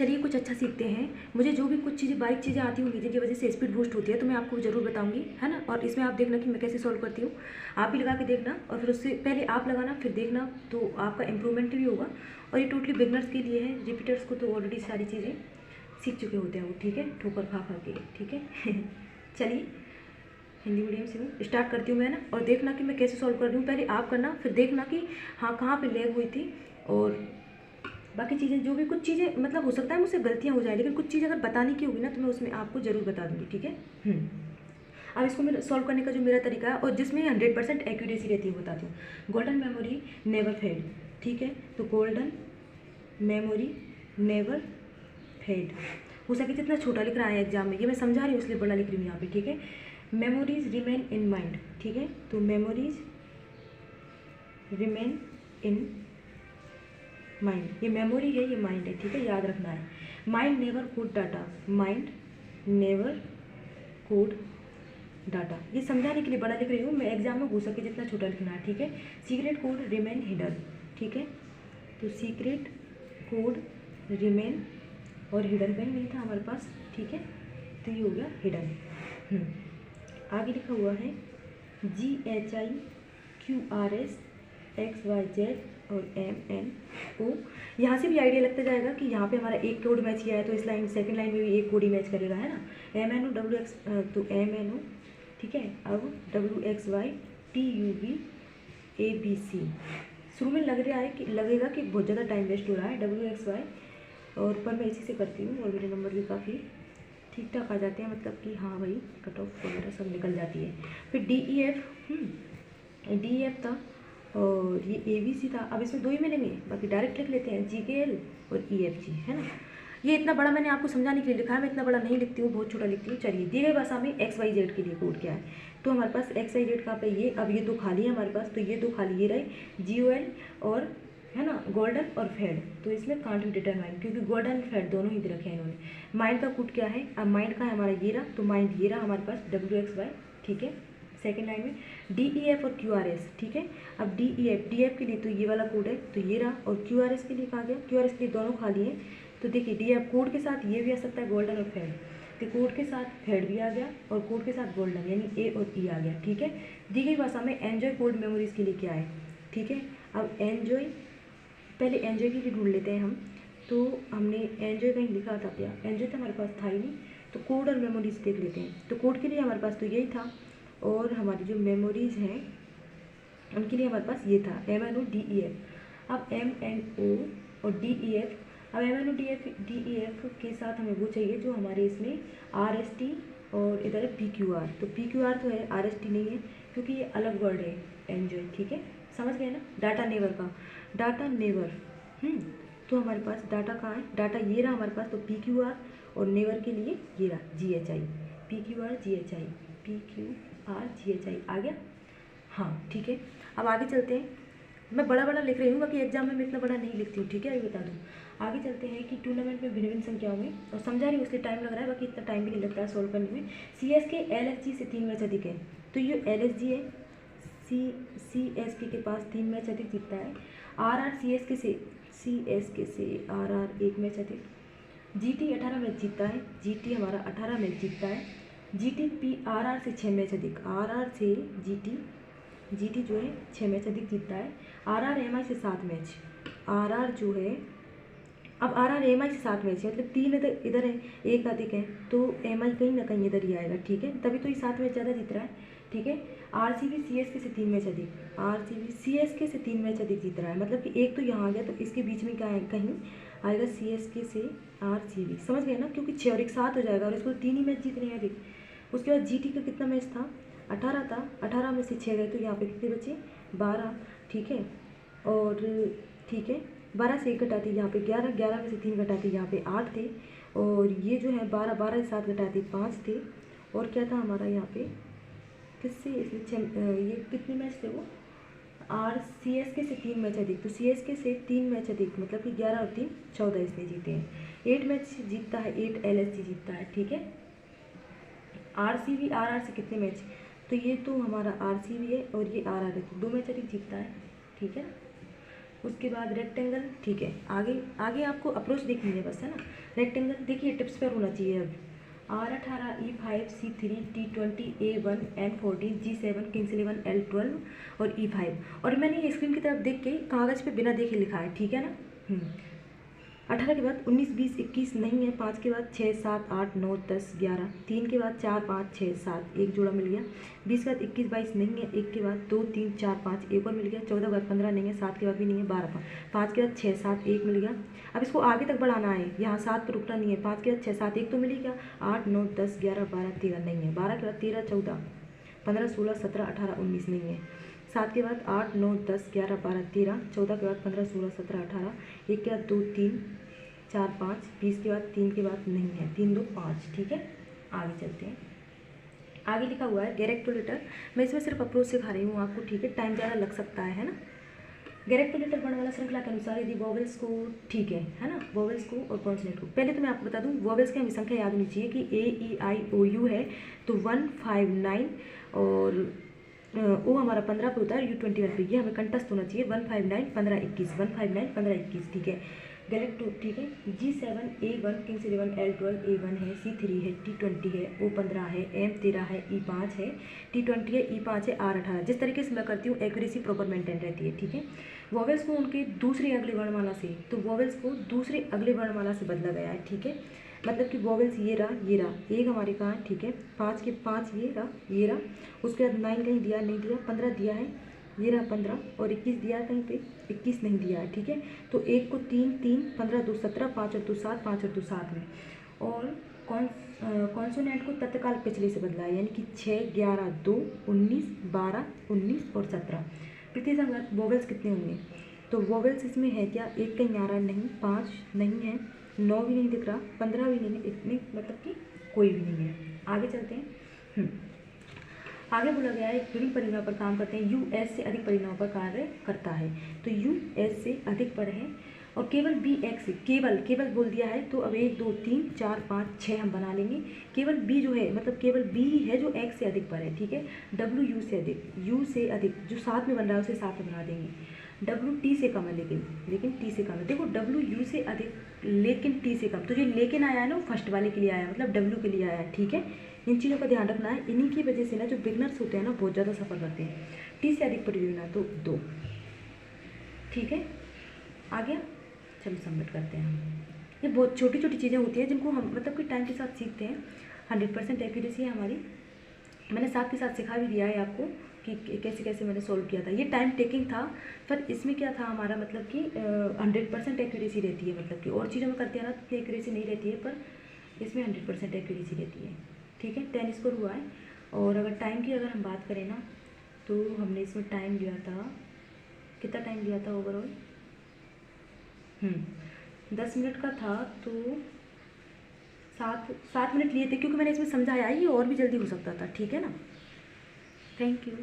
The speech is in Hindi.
चलिए कुछ अच्छा सीखते हैं। मुझे जो भी कुछ चीज़ें बारीक चीज़ें आती होंगी जिनकी वजह से स्पीड बूस्ट होती है तो मैं आपको ज़रूर बताऊंगी, है ना। और इसमें आप देखना कि मैं कैसे सॉल्व करती हूँ, आप भी लगा के देखना और फिर उससे पहले आप लगाना फिर देखना, तो आपका इम्प्रूवमेंट भी होगा। और ये टोटली बिगनर्स के लिए है, रिपीटर्स को तो ऑलरेडी सारी चीज़ें सीख चुके होते हैं वो, ठीक है, ठोकर खा खा के, ठीक है। चलिए हिंदी मीडियम से मैं स्टार्ट करती हूँ मैं, ना। और देखना कि मैं कैसे सॉल्व कर रही हूँ, पहले आप करना फिर देखना कि हाँ कहाँ पे लैग हुई थी। और बाकी चीज़ें जो भी कुछ चीज़ें मतलब हो सकता है मुझसे गलतियाँ हो जाए, लेकिन कुछ चीज़ अगर बताने की होगी ना तो मैं उसमें आपको ज़रूर बता दूँगी, ठीक है। अब इसको मेरा सॉल्व करने का जो मेरा तरीका है और जिसमें 100% एक्यूरेसी रहती है बताती हूँ। गोल्डन मेमोरी नेवर फेड, ठीक है। तो गोल्डन मेमोरी नेवर फेड, हो सके जितना छोटा लिख रहा है एग्जाम में, ये मैं समझा रही हूँ इसलिए बड़ा लिख रही हूँ यहाँ पे, ठीक है। मेमोरीज रिमेन इन माइंड, ठीक है। तो मेमोरीज रिमेन इन माइंड, ये मेमोरी है, ये माइंड है, ठीक है, याद रखना है। Mind never code data, mind never code data, ये समझाने के लिए बड़ा लिख रही हूँ मैं, एग्जाम में हो सके जितना छोटा लिखना है, ठीक है। सीक्रेट कोड रिमेन हिडन, ठीक है। तो सीक्रेट कोड रिमेन, और हिडन कहीं नहीं था हमारे पास, ठीक है, तो ये हो गया हिडन। आगे लिखा हुआ है GHIQRS XYZ और MNO। यहाँ से भी आइडिया लगता जाएगा कि यहाँ पे हमारा एक कोड मैच किया है तो इस लाइन सेकंड लाइन में भी एक कोड ही मैच करेगा, है ना। MNO WX, तो MNO, ठीक है। अब WXYTUVABC, शुरू में लग रहा है कि लगेगा कि बहुत ज़्यादा टाइम वेस्ट हो रहा है WXY, और पर मैं इसी से करती हूँ और मेरे नंबर भी काफ़ी ठीक ठाक आ जाते हैं, मतलब कि हाँ भाई कट ऑफ वगैरह सब निकल जाती है। फिर DEF था और ये ABC था। अब इसमें दो ही मिलेंगे, बाकी डायरेक्ट लिख लेते हैं GKL और EFG, है ना। ये इतना बड़ा मैंने आपको समझाने के लिए लिखा है, मैं इतना बड़ा नहीं लिखती हूँ, बहुत छोटा लिखती हूँ। चलिए दी गई भाषा में XYZ के लिए कोड क्या है, तो हमारे पास XYZ कहाँ पे, ये अब ये दो खाली है हमारे पास, तो ये दो खाली ये रहे GOL और, है ना, गोल्डन और फेड, तो इसमें कांट बी डिटरमाइन क्योंकि गोल्डन और फेड दोनों ही दे रखे हैं इन्होंने। माइंड का कोड क्या है, अब माइंड का है हमारा ये रहा, तो माइंड ये रहा हमारे पास WXY, ठीक है। सेकेंड लाइन में DEF और QRS, ठीक है। अब DEF के लिए तो ये वाला कोड है, तो ये रहा, और QRS के लिए कहा गया, QRS के लिए दोनों खाली हैं, तो देखिए DEF कोड के साथ ये भी आ सकता है गोल्डन और फेड, तो कोड के साथ फेड भी आ गया और कोड के साथ गोल्डन, यानी A और E आ गया, ठीक है। दी गई भाषा में एन्जॉय कोड मेमोरीज के लिए क्या है, ठीक है। अब एन्जॉय, पहले एन्जॉय के लिए ढूंढ लेते हैं हम, तो हमने एन्जॉय कहीं लिखा था क्या, एन्जॉय तो हमारे पास था ही नहीं, तो कोड और मेमोरीज देख लेते हैं। तो कोड के लिए हमारे पास तो यही था, और हमारी जो मेमोरीज हैं उनके लिए हमारे पास ये था MNO DEF। अब MNO और DEF, अब MNO DEF के साथ हमें वो चाहिए जो हमारे इसमें RST और इधर है PQR, तो PQR तो है, RST नहीं है क्योंकि ये अलग वर्ड है एन्जॉय, ठीक है, समझ गए ना। डाटा नेवर का, डाटा नेवर, तो हमारे पास डाटा कहाँ है, डाटा ये रहा हमारे पास, तो PQR, और नेवर के लिए ये रहा GHI, PQR GHI आ गया, हाँ ठीक है। अब आगे चलते हैं, मैं बड़ा बड़ा लिख रही हूँ, बाकी एग्जाम में मैं इतना बड़ा नहीं लिखती हूँ, ठीक है, अभी बता दूँ। आगे चलते हैं कि टूर्नामेंट में भिन्न भिन्न संख्याओं में, और समझा रही हूँ इसलिए टाइम लग रहा है, बाकी इतना टाइम भी नहीं लगता है सॉल्व करने में। CSK LSG से 3 मैच अधिक है, तो ये LSG है, CSK के पास 3 मैच अधिक जीतता है। RR CSK से RR 1 मैच अधिक। GT 18 मैच जीतता है, GT हमारा 18 मैच जीतता है। GT RR से 6 मैच अधिक, RR से GT जो है 6 मैच अधिक जीतता है। RR MI से 7 मैच, RR जो है, अब RR MI से 7 मैच है, मतलब 3 इधर है, 1 अधिक है, तो MI कहीं ना कहीं इधर ही आएगा, ठीक है, तभी तो ये 7 मैच ज़्यादा जीत रहा है, ठीक है। RCB CSK से 3 मैच अधिक, RCB CSK से 3 मैच अधिक जीत रहा है, मतलब कि एक तो यहाँ आ गया, तो इसके बीच में क्या है, कहीं आएगा CSK से RCB, समझ गए ना, क्योंकि 6 और 1 7 हो जाएगा, और इसको 3 ही मैच जीतने हैं अधिक। उसके बाद GT का कितना मैच था, 18 था, 18 में से 6 गए, तो यहाँ पे कितने बचे, 12, ठीक है, और ठीक है 12 से 1 घटाती यहाँ पे 11, 11 में से 3 घटाती यहाँ पे 8 थे, और ये जो है 12, 12 से 7 घटाती 5 थे, और क्या था हमारा यहाँ पे, किससे इसमें ये कितने मैच थे वो, CSK से 3 मैच अधिक, तो CSK से 3 मैच अधिक, मतलब कि 11 और 3 14 इसने जीते हैं। 8 मैच जीतता है, 8 LSG जीतता है, ठीक है। RCB RR से कितने मैच, तो ये तो हमारा RCB है और ये RR है, तो 2 मैच अधिक जीतता है, ठीक है। उसके बाद रेक्टेंगल, ठीक है। आगे आगे आपको अप्रोच देखनी है बस, है ना। रेक्टेंगल देखिए टिप्स पर होना चाहिए अब। R18, E5, C3, T20, A1, N14, G7, Kings 11, L12 और E5। और मैंने ये स्क्रीन की तरफ देख के कागज़ पे बिना देखे लिखा है, ठीक है ना। 18 के बाद 19, 20, 21 नहीं है। 5 के बाद 6, 7, 8, 9, 10, 11। 3 के बाद 4, 5, 6, 7, एक जोड़ा मिल गया। 20 के बाद 21, 22 नहीं है। 1 के बाद 2, 3, 4, 5, एक और मिल गया। 14 के बाद 15 नहीं है। 7 के बाद भी नहीं है। 12, 5 के बाद 6, 7, एक मिल गया। अब इसको आगे तक बढ़ाना है, यहाँ 7 पर रुकना नहीं है। 5 के बाद 6, 7, एक तो मिल गया। 8, 9, 10, 11, 12, 13 नहीं है। 12 के बाद 13, 14, 15, 16, 17, 18, 19 नहीं है। 7 के बाद 8, 9, 10, 11, 12, 13। 14 के बाद 15, 16, 17, 18। 1 के बाद 2, 3, 4, 5। 20 के बाद 3 के बाद नहीं है। 3, 2, 5, ठीक है। आगे चलते हैं। आगे लिखा हुआ है गैरेक्टोलेटर। मैं इसमें सिर्फ अप्रोच सिखा रही हूँ आपको, ठीक है। टाइम ज़्यादा लग सकता है ना। गैरेक्टोलेटर वर्णमाला श्रृंखला के अनुसार यदि वोवेल्स को, ठीक है ना, वोवेल्स को और कॉन्सोनेंट को, पहले तो मैं आपको बता दूं वोवेल्स की हमें संख्या याद होनी चाहिए कि A, E, I, O, U है तो 159 और ओ हमारा 15 पे होता है, U21 पे। ये हमें कंटस्ट होना चाहिए 159, 15, 21, 159, 15, 21, ठीक है। गैलेक्टो, ठीक है। G7, A1, Kings 11, L12, A1 है, C3 है, T20 है, O15 है, M13 है, E5 है, T20 है, E5 है, R18। जिस तरीके से मैं करती हूँ एक्यूरेसी प्रॉपर मेंटेन रहती है, ठीक है। वोवेल्स को उनके दूसरे अगले वर्णमाला से, तो वोवेल्स को दूसरे अगले वर्णमाला से बदला गया है, ठीक है। मतलब कि वोवेल्स ये रहा, एक हमारे कहाँ है, ठीक है। 5 के 5 ये रहा। उसके बाद 9 कहीं दिया नहीं दिया, 15 दिया है, ये रहा 15 और 21 दिया है कहीं पे, 21 नहीं दिया है, ठीक है। तो 1 को 3, 3, 15, 2, 17, 5 और 2, 7, 5 और 2, 7 में। और कॉन्सोनेंट को तत्काल पिछले से बदला है, यानी कि 6, 11, 2, 19, 12, 19 और 17। प्रति संख्या वोवेल्स कितने होंगे, तो वोवेल्स इसमें है क्या, 1 कहीं आ रहा नहीं, 5 नहीं है, 9 भी नहीं दिख रहा, 15 भी नहीं है, इतने मतलब कि कोई भी नहीं है। आगे चलते हैं। आगे बोला गया है विभिन्न परिणाम पर काम करते हैं, US से अधिक परिणाम पर कार्य करता है। तो US से अधिक पर है और केवल BX से, केवल बोल दिया है, तो अब 1, 2, 3, 4, 5, 6 हम बना लेंगे। केवल B जो है, मतलब केवल B ही है जो X से अधिक पर है, ठीक है। W से अधिक, U से अधिक, जो साथ में बन रहा है उसे साथ में बना देंगे। W T से कम है, लेकिन T से कम है। देखो W U से अधिक लेकिन T से कम, तो जो लेकिन आया है ना वो फर्स्ट वाले के लिए आया, मतलब W के लिए आया है, ठीक है। इन चीज़ों का ध्यान रखना है। इन्हीं की वजह से ना जो बिगनर्स होते हैं ना बहुत ज़्यादा सफ़र करते हैं। T से अधिक परियोजना तो 2, ठीक है। आ गया, चलो सबमिट करते हैं हम। ये बहुत छोटी छोटी चीज़ें होती हैं जिनको हम मतलब कि टाइम के साथ सीखते हैं। 100% एक्यूरेसी है हमारी। मैंने साथ के साथ सिखा भी दिया है आपको कि कैसे कैसे मैंने सॉल्व किया था। ये टाइम टेकिंग था, पर इसमें क्या था हमारा, मतलब कि 100% एक्यूरेसी रहती है। मतलब कि और चीज़ों में करते हैं ना तो एक्यूरेसी नहीं रहती है, पर इसमें 100% एक्यूरेसी रहती है, ठीक है। 10 स्कोर हुआ है। और अगर टाइम की अगर हम बात करें ना, तो हमने इसमें टाइम लिया था, कितना टाइम लिया था ओवरऑल, 10 मिनट का था, तो 7 मिनट लिए थे, क्योंकि मैंने इसमें समझाया ही और भी जल्दी हो सकता था, ठीक है ना। Thank you.